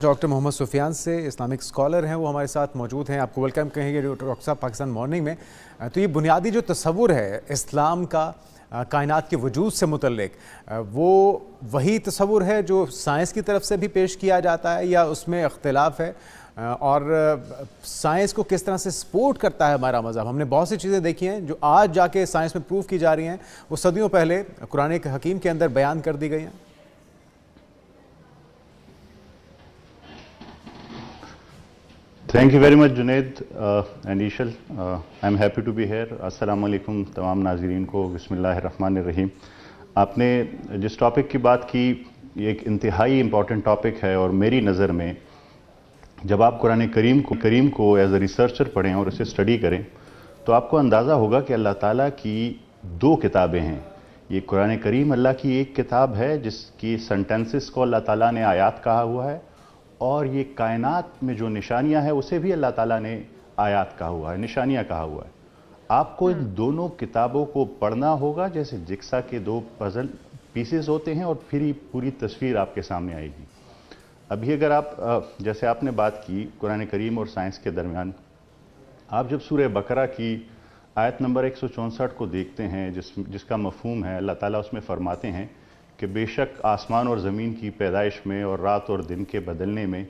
Doctor محمد سفیان سے Islamic scholar ہیں، وہ ہمارے ساتھ موجود ہیں. آپ کو ویلکم کہیں گے ڈاکٹر صاحب پاکستان مارننگ میں. تو یہ بنیادی جو تصور ہے اسلام کا کائنات کے وجود سے متعلق، وہ وہی تصور ہے جو سائنس کی طرف سے بھی پیش کیا جاتا ہے یا اس میں اختلاف ہے؟ اور سائنس کو کس طرح سے سپورٹ کرتا ہے ہمارا مذہب؟ ہم نے بہت سی چیزیں دیکھی ہیں جو آج جا کے سائنس میں پروف کی جا رہی ہیں، وہ صدیوں پہلے قرآن حکیم کے اندر بیان کر دی گئی ہیں. Thank you very much Junaid and Ishal. I am happy to be here. السلام علیکم تمام ناظرین کو. بسم اللہ الرحمن الرحیم. آپ نے جس ٹاپک کی بات کی یہ ایک انتہائی امپورٹنٹ ٹاپک ہے، اور میری نظر میں جب آپ قرآن کریم کو ایز اے ریسرچر پڑھیں اور اسے اسٹڈی کریں تو آپ کو اندازہ ہوگا کہ اللہ تعالیٰ کی دو کتابیں ہیں. یہ قرآن کریم اللہ کی ایک کتاب ہے جس کی سنٹینسز کو اللہ تعالیٰ نے آیات کہا ہوا ہے، اور یہ کائنات میں جو نشانیاں ہیں اسے بھی اللہ تعالیٰ نے آیات کہا ہوا ہے، نشانیاں کہا ہوا ہے. آپ کو ان دونوں کتابوں کو پڑھنا ہوگا جیسے جگسا کے دو پزل پیسز ہوتے ہیں، اور پھر ہی پوری تصویر آپ کے سامنے آئے گی. ابھی اگر آپ جیسے آپ نے بات کی قرآن کریم اور سائنس کے درمیان، آپ جب سورہ بقرہ کی آیت نمبر 164 کو دیکھتے ہیں جس کا مفہوم ہے، اللہ تعالیٰ اس میں فرماتے ہیں کہ بے شک آسمان اور زمین کی پیدائش میں اور رات اور دن کے بدلنے میں،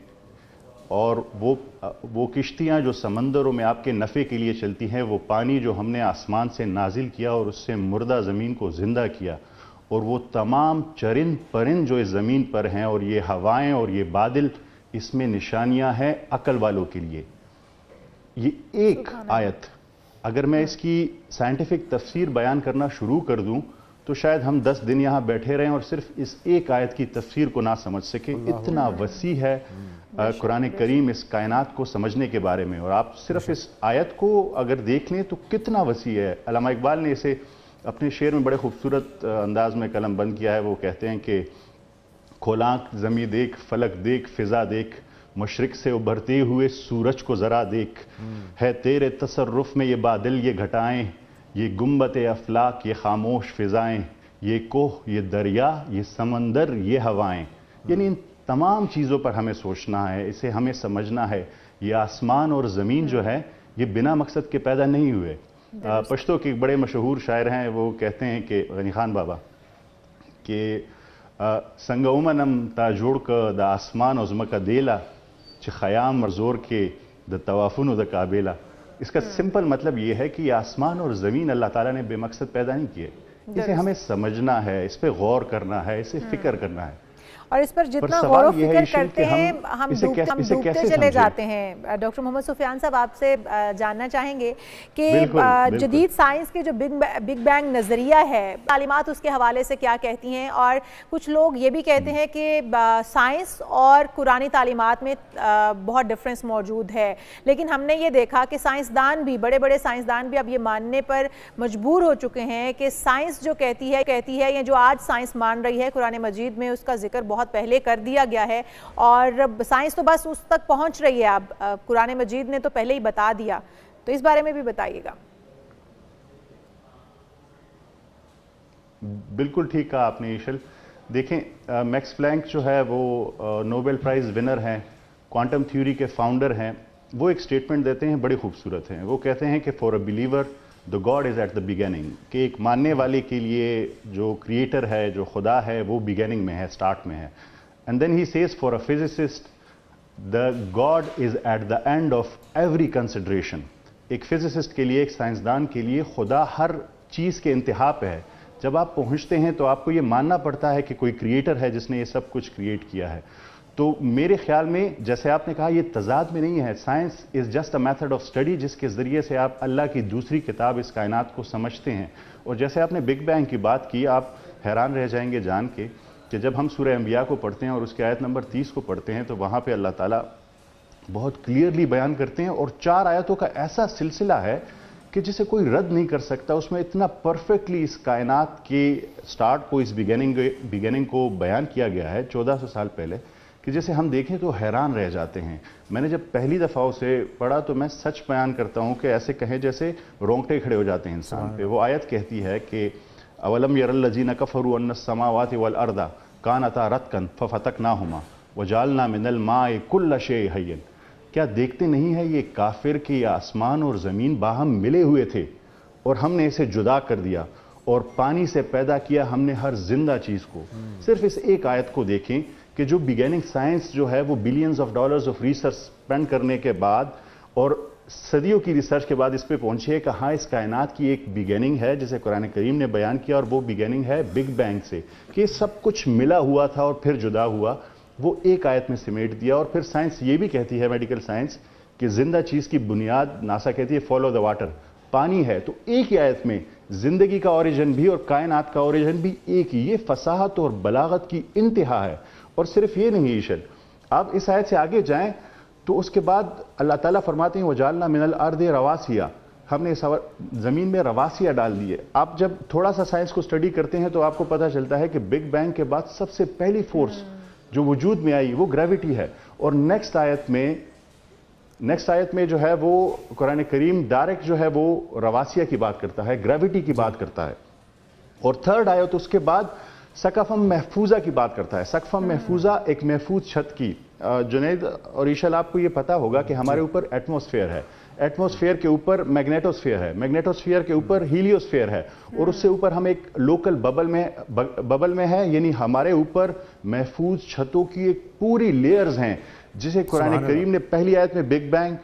اور وہ کشتیاں جو سمندروں میں آپ کے نفع کے لیے چلتی ہیں، وہ پانی جو ہم نے آسمان سے نازل کیا اور اس سے مردہ زمین کو زندہ کیا، اور وہ تمام چرند پرند جو اس زمین پر ہیں، اور یہ ہوائیں اور یہ بادل، اس میں نشانیاں ہیں عقل والوں کے لیے. یہ ایک آیت اگر میں اس کی سائنٹیفک تفسیر بیان کرنا شروع کر دوں تو شاید ہم 10 دن یہاں بیٹھے رہیں اور صرف اس ایک آیت کی تفسیر کو نہ سمجھ سکیں. اتنا وسیع ہے قرآن کریم اس کائنات کو سمجھنے کے بارے میں. اور آپ صرف اس آیت کو اگر دیکھ لیں تو کتنا وسیع ہے. علامہ اقبال نے اسے اپنے شعر میں بڑے خوبصورت انداز میں قلم بند کیا ہے. وہ کہتے ہیں کہ کھولانک زمیں دیکھ، فلک دیکھ، فضا دیکھ، مشرق سے ابھرتے ہوئے سورج کو ذرا دیکھ، ہے تیرے تصرف میں یہ بادل یہ گھٹائیں، یہ گنبد افلاک یہ خاموش فضائیں، یہ کوہ یہ دریا یہ سمندر یہ ہوائیں. یعنی ان تمام چیزوں پر ہمیں سوچنا ہے، اسے ہمیں سمجھنا ہے. یہ آسمان اور زمین جو ہے یہ بنا مقصد کے پیدا نہیں ہوئے. پشتو کے ایک بڑے مشہور شاعر ہیں، وہ کہتے ہیں کہ غنی خان بابا کہ سنگ اومنم تا جوڑ کا دا آسمان و زمکا دیلا چھ خیام زور کے دا توافن و دا کابیلا. اس کا سمپل مطلب یہ ہے کہ یہ آسمان اور زمین اللہ تعالیٰ نے بے مقصد پیدا نہیں کیے. اسے ہمیں سمجھنا ہے، اس پہ غور کرنا ہے، اسے فکر کرنا ہے. اور اس پر جتنا غور و فکر کرتے ہیں ہم ڈوبتے چلے جاتے ہیں. ڈاکٹر محمد سفیان صاحب آپ سے جاننا چاہیں گے کہ جدید سائنس کے جو بگ بینگ نظریہ ہے، تعلیمات اس کے حوالے سے کیا کہتی ہیں؟ اور کچھ لوگ یہ بھی کہتے ہیں کہ سائنس اور قرآنی تعلیمات میں بہت ڈفرینس موجود ہے. لیکن ہم نے یہ دیکھا کہ سائنسدان بھی، بڑے بڑے سائنسدان بھی اب یہ ماننے پر مجبور ہو چکے ہیں کہ سائنس جو کہتی ہے یا جو آج سائنس مان رہی ہے قرآن مجید میں اس کا ذکر بہت پہلے کر دیا گیا ہے، اور سائنس تو بس اس تک پہنچ رہی ہے. اب قرآن مجید نے تو پہلے ہی بتا دیا. تو اس بارے میں بھی بتائیے گا. بالکل ٹھیک کہا آپ نے ایشل. دیکھیں میکس پلانک جو ہے وہ نوبل پرائز ونر ہیں، کوانٹم تھیوری کے فاؤنڈر ہیں. وہ ایک سٹیٹمنٹ دیتے ہیں بڑی خوبصورت ہیں. وہ کہتے ہیں کہ for a believer the God is at the beginning. کہ ایک ماننے والے کے لیے جو کریٹر ہے، جو خدا ہے، وہ beginning میں ہے، start میں ہے. And then he says for a physicist the God is at the end of every consideration. ایک physicist کے لیے، ایک سائنسدان کے لیے خدا ہر چیز کے انتہا پہ ہے. جب آپ پہنچتے ہیں تو آپ کو یہ ماننا پڑتا ہے کہ کوئی کریٹر ہے جس نے یہ سب کچھ کریٹ کیا ہے. تو میرے خیال میں جیسے آپ نے کہا یہ تضاد میں نہیں ہے. Science is just a method of study جس کے ذریعے سے آپ اللہ کی دوسری کتاب اس کائنات کو سمجھتے ہیں. اور جیسے آپ نے بگ بینگ کی بات کی، آپ حیران رہ جائیں گے جان کے کہ جب ہم سورہ انبیاء کو پڑھتے ہیں اور اس کی آیت نمبر 30 کو پڑھتے ہیں تو وہاں پہ اللہ تعالیٰ بہت کلیئرلی بیان کرتے ہیں، اور 4 آیتوں کا ایسا سلسلہ ہے کہ جسے کوئی رد نہیں کر سکتا. اس میں اتنا پرفیکٹلی اس کائنات کے سٹارٹ کو، اس بگننگ کو بیان کیا گیا ہے 1400 سال پہلے کہ جسے ہم دیکھیں تو حیران رہ جاتے ہیں. میں نے جب پہلی دفعہ اسے پڑھا تو میں سچ بیان کرتا ہوں کہ ایسے کہیں جیسے رونگٹے کھڑے ہو جاتے ہیں انسان پہ. وہ آیت کہتی ہے کہ اولم یر الذین کفروا ان السماوات والارض کانتا رتقا ففتقناہما وَجَعَلْنَا مِنَ الْمَاءِ كُلَّ شَيْءٍ حَيٍّ، کیا دیکھتے نہیں ہے یہ کافر کہ یہ آسمان اور زمین باہم ملے ہوئے تھے اور ہم نے اسے جدا کر دیا اور پانی سے پیدا کیا ہم نے ہر زندہ چیز کو. صرف اس ایک آیت کو دیکھیں کہ جو بگیننگ سائنس جو ہے وہ billions of dollars of research spend کرنے کے بعد اور صدیوں کی ریسرچ کے بعد اس پہ پہنچے کہ ہاں اس کائنات کی ایک بگیننگ ہے جسے قرآن کریم نے بیان کیا، اور وہ بگیننگ ہے بگ بینگ سے، کہ سب کچھ ملا ہوا تھا اور پھر جدا ہوا، وہ ایک آیت میں سمیٹ دیا. اور پھر سائنس یہ بھی کہتی ہے، میڈیکل سائنس، کہ زندہ چیز کی بنیاد ناسا کہتی ہے فالو دا واٹر، پانی ہے. تو ایک ہی آیت میں زندگی کا اوریجن بھی اور کائنات کا اوریجن بھی ایک ہی. یہ فصاحت اور بلاغت کی انتہا ہے. اور صرف یہ نہیں ایشل، آپ اس آیت سے آگے جائیں تو اس کے بعد اللہ تعالیٰ فرماتے ہیں وَجَعَلْنَا مِنَ الْأَرْضِ رَوَاسِيَ، ہم نے زمین میں رواسیہ ڈال دیے. آپ جب تھوڑا سا سائنس کو اسٹڈی کرتے ہیں تو آپ کو پتہ چلتا ہے کہ بگ بینگ کے بعد سب سے پہلی فورس جو وجود میں آئی وہ گریوٹی ہے. اور نیکسٹ آیت میں جو ہے وہ قرآن کریم ڈائریکٹ جو ہے وہ رواسیہ کی بات کرتا ہے، گریوٹی کی بات کرتا ہے. اور تھرڈ آیت اس کے بعد سقفم محفوظہ کی بات کرتا ہے. سقفم محفوظہ ایک محفوظ چھت کی. جنید اور ایشل، آپ کو یہ پتا ہوگا کہ ہمارے اوپر ایٹماسفیئر ہے، ایٹماسفیئر کے اوپر میگنیٹوسفیئر ہے، میگنیٹوسفیئر کے اوپر ہیلیوسفیئر ہے، اور اس سے اوپر ہم ایک لوکل ببل میں ہے. یعنی ہمارے اوپر محفوظ چھتوں کی ایک پوری لیئرز ہیں، جسے قرآن کریم نے پہلی آیت میں بگ بینگ،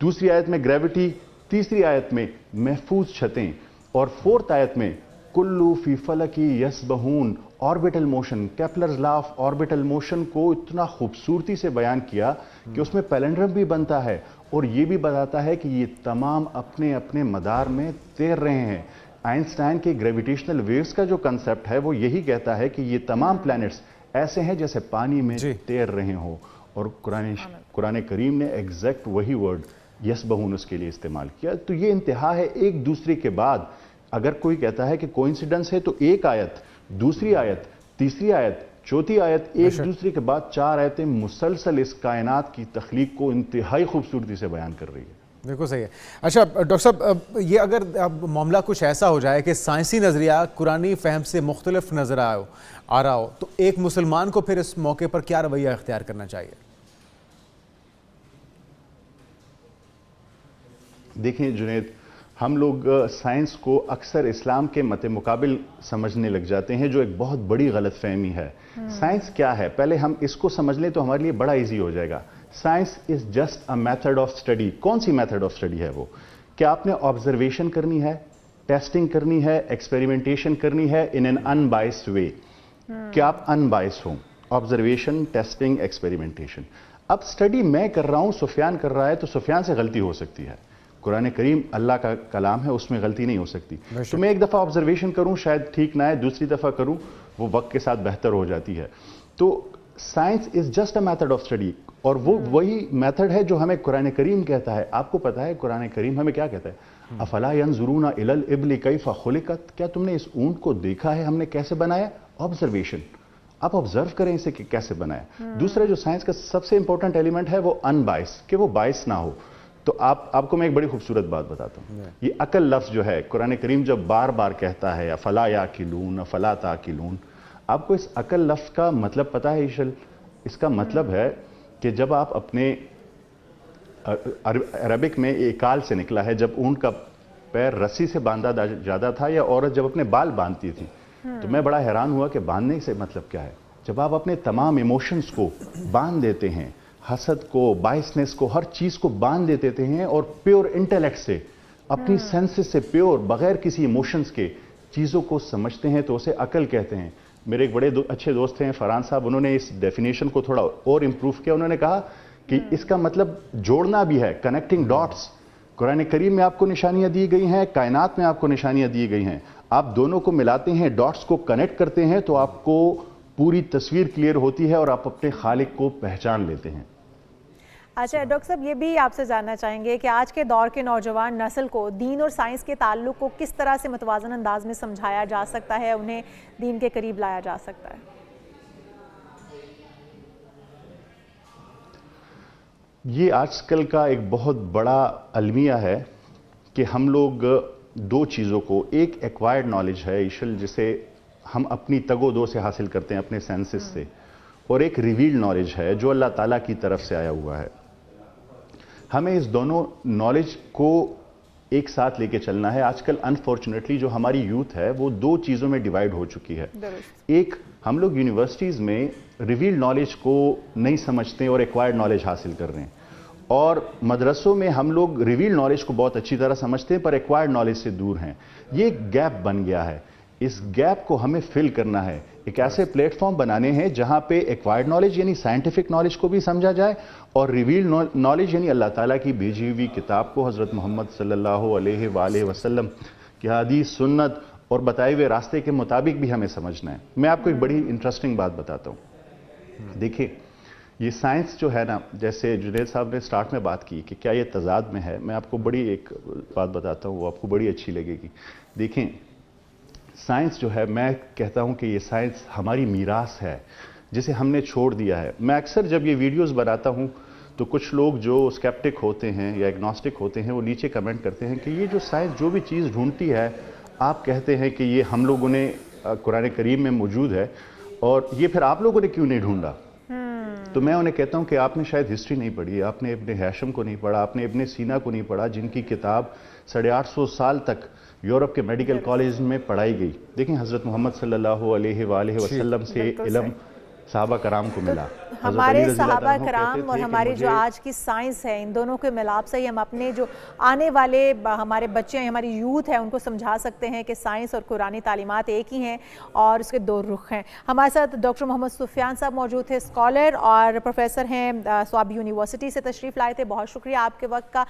دوسری آیت میں گریوٹی، تیسری آیت میں محفوظ چھتیں، اور فورتھ آیت میں کلو فی فلکی یسبحون، orbital motion. Kepler's law of orbital motion کو اتنا خوبصورتی سے بیان کیا کہ اس میں پیلنڈرم بھی بنتا ہے اور یہ بھی بتاتا ہے کہ یہ تمام اپنے اپنے مدار میں تیر رہے ہیں. آئنسٹائن کے گریویٹیشنل ویوز کا جو کنسپٹ ہے وہ یہی کہتا ہے کہ یہ تمام پلانٹس ایسے ہیں جیسے پانی میں تیر رہے ہوں. اور قرآن کریم نے ایگزیکٹ وہی ورڈ یسبحون اس کے لیے استعمال کیا. تو یہ انتہا ہے ایک دوسرے کے بعد. اگر کوئی کہتا ہے کہ کوئنسیڈنس ہے تو ایک آیت، دوسری آیت، تیسری آیت، چوتھی آیت، ایک دوسرے کے بعد چار آیتیں مسلسل اس کائنات کی تخلیق کو انتہائی خوبصورتی سے بیان کر رہی ہے. بالکل صحیح ہے. اچھا ڈاکٹر صاحب، یہ اگر معاملہ کچھ ایسا ہو جائے کہ سائنسی نظریہ قرآنی فہم سے مختلف نظر آ رہا ہو، تو ایک مسلمان کو پھر اس موقع پر کیا رویہ اختیار کرنا چاہیے؟ دیکھیں جنید، ہم لوگ سائنس کو اکثر اسلام کے مت مقابل سمجھنے لگ جاتے ہیں، جو ایک بہت بڑی غلط فہمی ہے. سائنس کیا ہے؟ پہلے ہم اس کو سمجھ لیں تو ہمارے لیے بڑا ایزی ہو جائے گا. Science is just a method of study. کون سی میتھڈ آف اسٹڈی ہے وہ؟ کہ آپ نے آبزرویشن کرنی ہے، ٹیسٹنگ کرنی ہے، ایکسپیریمنٹیشن کرنی ہے ان این ان بائسڈ وے، کہ آپ ان بائس ہوں. Observation, testing, experimentation. اب اسٹڈی میں کر رہا ہوں، سفیان کر رہا ہے، تو سفیان سے غلطی ہو سکتی ہے. قرآن کریم اللہ کا کلام ہے، اس میں غلطی نہیں ہو سکتی. تو میں ایک دفعہ آبزرویشن کروں شاید ٹھیک نہ ہے، دوسری دفعہ کروں وہ وقت کے ساتھ بہتر ہو جاتی ہے. تو science is just a method of study, اور وہ وہی میتھڈ ہے جو ہمیں قرآن کریم کہتا ہے. آپ کو پتا ہے قرآن کریم ہمیں کیا کہتا ہے؟ افلا ینظرون الی الابل کیف خلقت، کیا تم نے اس اونٹ کو دیکھا ہے ہم نے کیسے بنایا؟ آبزرویشن. آپ آبزرو کریں اسے کہ کیسے بنایا. دوسرا جو سائنس کا سب سے امپورٹنٹ ایلیمنٹ ہے وہ ان بائس، کہ وہ بائس نہ ہو. تو آپ کو میں ایک بڑی خوبصورت بات بتاتا ہوں. یہ عقل لفظ جو ہے قرآن کریم جب بار بار کہتا ہے افلا یاقلون افلا تعقلون، آپ کو اس عقل لفظ کا مطلب پتا ہے ایشل؟ اس کا مطلب ہے کہ جب آپ اپنے عربک میں ایکال سے نکلا ہے، جب اونٹ کا پیر رسی سے باندھا جاتا تھا یا عورت جب اپنے بال باندھتی تھی، تو میں بڑا حیران ہوا کہ باندھنے سے مطلب کیا ہے. جب آپ اپنے تمام ایموشنز کو باندھ دیتے ہیں، حسد کو، بائسنس کو، ہر چیز کو باندھ دیتے ہیں، اور پیور انٹیلیکٹ سے، اپنی سینسز سے پیور، بغیر کسی ایموشنز کے چیزوں کو سمجھتے ہیں، تو اسے عقل کہتے ہیں. میرے ایک بڑے اچھے دوست ہیں فرحان صاحب، انہوں نے اس ڈیفینیشن کو تھوڑا اور امپروو کیا. انہوں نے کہا کہ اس کا مطلب جوڑنا بھی ہے، کنیکٹنگ ڈاٹس. قرآن کریم میں آپ کو نشانیاں دی گئی ہیں، کائنات میں آپ کو نشانیاں دی گئی ہیں. آپ دونوں کو ملاتے ہیں، ڈاٹس کو کنیکٹ کرتے ہیں، تو آپ کو پوری تصویر کلیئر ہوتی ہے اور آپ اپنے خالق کو پہچان لیتے ہیں. اچھا ڈاکٹر صاحب، یہ بھی آپ سے جاننا چاہیں گے کہ آج کے دور کے نوجوان نسل کو دین اور سائنس کے تعلق کو کس طرح سے متوازن انداز میں سمجھایا جا سکتا ہے، انہیں دین کے قریب لایا جا سکتا ہے؟ یہ آج کل کا ایک بہت بڑا المیہ ہے کہ ہم لوگ دو چیزوں کو، ایک ایکوائرڈ نالج ہے ایشل، جسے ہم اپنی تگ و دو سے حاصل کرتے ہیں، اپنے سینسز سے، اور ایک ریویلڈ نالج ہے جو اللہ تعالیٰ کی طرف سے آیا ہوا ہے. ہمیں اس دونوں نالج کو ایک ساتھ لے کے چلنا ہے. آج کل انفارچونیٹلی جو ہماری یوتھ ہے وہ دو چیزوں میں ڈیوائیڈ ہو چکی ہے. ایک ہم لوگ یونیورسٹیز میں ریویلڈ نالج کو نہیں سمجھتے اور ایکوائرڈ نالج حاصل کر رہے ہیں, اور مدرسوں میں ہم لوگ ریویلڈ نالج کو بہت اچھی طرح سمجھتے ہیں پر ایکوائرڈ نالج سے دور ہیں. یہ ایک گیپ بن گیا ہے. اس گیپ کو ہمیں فل کرنا ہے. ایک ایسے پلیٹ فارم بنانے ہیں جہاں پہ ایکوائرڈ نالج یعنی سائنٹیفک نالج کو بھی سمجھا جائے, اور ریویلڈ نالج یعنی اللہ تعالیٰ کی بھیجی ہوئی کتاب کو, حضرت محمد صلی اللہ علیہ وآلہ وسلم کی حدیث, سنت اور بتائے ہوئے راستے کے مطابق بھی ہمیں سمجھنا ہے. میں آپ کو ایک بڑی انٹرسٹنگ بات بتاتا ہوں. دیکھیں یہ سائنس جو ہے نا, جیسے جنید صاحب نے سٹارٹ میں بات کی کہ کیا یہ تضاد میں ہے, میں آپ کو بڑی ایک بات بتاتا ہوں, وہ آپ کو بڑی اچھی لگے گی. دیکھیں سائنس جو ہے, میں کہتا ہوں کہ یہ سائنس ہماری میراث ہے جسے ہم نے چھوڑ دیا ہے. میں اکثر جب یہ ویڈیوز بناتا ہوں تو کچھ لوگ جو اسکیپٹک ہوتے ہیں یا ایگنوسٹک ہوتے ہیں وہ نیچے کمنٹ کرتے ہیں کہ یہ جو سائنس جو بھی چیز ڈھونڈتی ہے آپ کہتے ہیں کہ یہ ہم لوگوں نے قرآن کریم میں موجود ہے اور یہ پھر آپ لوگوں نے کیوں نہیں ڈھونڈا. تو میں انہیں کہتا ہوں کہ آپ نے شاید ہسٹری نہیں پڑھی, آپ نے ابن ہاشم کو نہیں پڑھا, آپ نے ابن سینا کو نہیں پڑھا, جن کی کتاب 850 سال تک یورپ کے میڈیکل کالج میں پڑھائی گئی. دیکھیں حضرت محمد صلی اللہ علیہ وآلہ وسلم سے علم صحابہ کرام کو ملا. ہمارے صحابہ کرام اور ہماری جو آج کی سائنس ہے, ان دونوں کے ملاپ سے ہی ہم اپنے جو آنے والے ہمارے بچے ہیں, ہماری یوتھ ہے, ان کو سمجھا سکتے ہیں کہ سائنس اور قرآنی تعلیمات ایک ہی ہیں اور اس کے دو رخ ہیں. ہمارے ساتھ ڈاکٹر محمد سفیان صاحب موجود تھے, اسکالر اور پروفیسر ہیں, سوابی یونیورسٹی سے تشریف لائے تھے. بہت شکریہ آپ کے وقت کا.